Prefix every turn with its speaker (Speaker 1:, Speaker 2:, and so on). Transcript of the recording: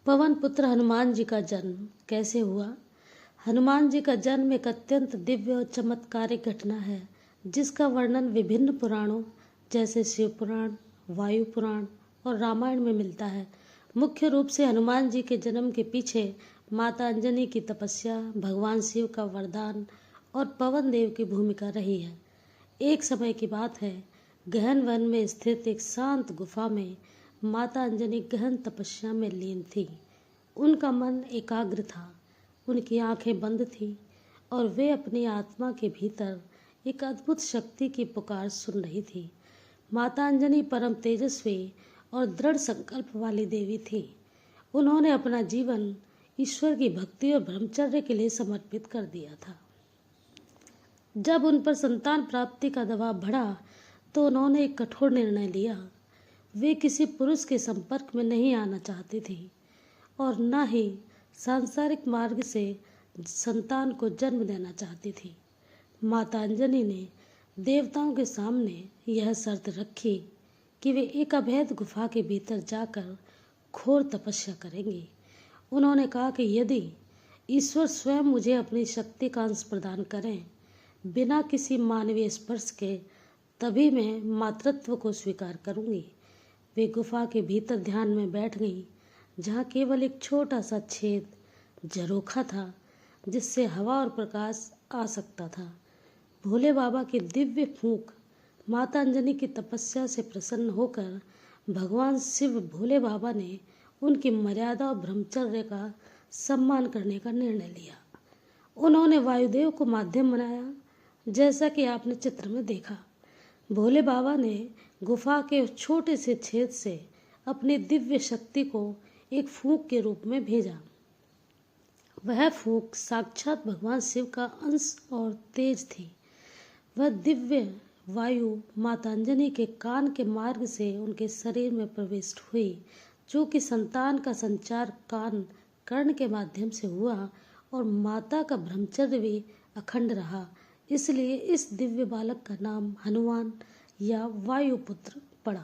Speaker 1: पवन पुत्र हनुमान जी का जन्म कैसे हुआ। हनुमान जी का जन्म एक अत्यंत दिव्य और चमत्कारिक घटना है जिसका वर्णन विभिन्न पुराणों जैसे शिव पुराण, वायु पुराण और रामायण में मिलता है। मुख्य रूप से हनुमान जी के जन्म के पीछे माता अंजनी की तपस्या, भगवान शिव का वरदान और पवन देव की भूमिका रही है। एक समय की बात है, गहन वन में स्थित एक शांत गुफा में माता अंजनी गहन तपस्या में लीन थी। उनका मन एकाग्र था, उनकी आंखें बंद थीं और वे अपनी आत्मा के भीतर एक अद्भुत शक्ति की पुकार सुन रही थी। माता अंजनी परम तेजस्वी और दृढ़ संकल्प वाली देवी थी। उन्होंने अपना जीवन ईश्वर की भक्ति और ब्रह्मचर्य के लिए समर्पित कर दिया था। जब उन पर संतान प्राप्ति का दबाव बढ़ा तो उन्होंने एक कठोर निर्णय लिया। वे किसी पुरुष के संपर्क में नहीं आना चाहती थी और न ही सांसारिक मार्ग से संतान को जन्म देना चाहती थी। माता अंजनी ने देवताओं के सामने यह शर्त रखी कि वे एक अभेद गुफा के भीतर जाकर घोर तपस्या करेंगी। उन्होंने कहा कि यदि ईश्वर स्वयं मुझे अपनी शक्ति का अंश प्रदान करें बिना किसी मानवीय स्पर्श के, तभी मैं मातृत्व को स्वीकार करूंगी। वे गुफा के भीतर ध्यान में बैठ गईं, जहाँ केवल एक छोटा सा छेद, झरोखा था जिससे हवा और प्रकाश आ सकता था। भोले बाबा की दिव्य फूंक माता अंजनी की तपस्या से प्रसन्न होकर भगवान शिव भोले बाबा ने उनकी मर्यादा और ब्रह्मचर्य का सम्मान करने का निर्णय लिया। उन्होंने वायुदेव को माध्यम बनाया, जैसा कि आपने चित्र में देखा। भोले बाबा ने गुफा के छोटे से छेद से अपनी दिव्य शक्ति को एक फूंक के रूप में भेजा। वह फूंक साक्षात भगवान शिव का अंश और तेज थी। वह दिव्य वायु माता अंजनी के कान के मार्ग से उनके शरीर में प्रविष्ट हुई, जो कि संतान का संचार कान कर्ण के माध्यम से हुआ और माता का ब्रह्मचर्य भी अखंड रहा। इसलिए इस दिव्य बालक का नाम हनुमान या वायुपुत्र पड़ा।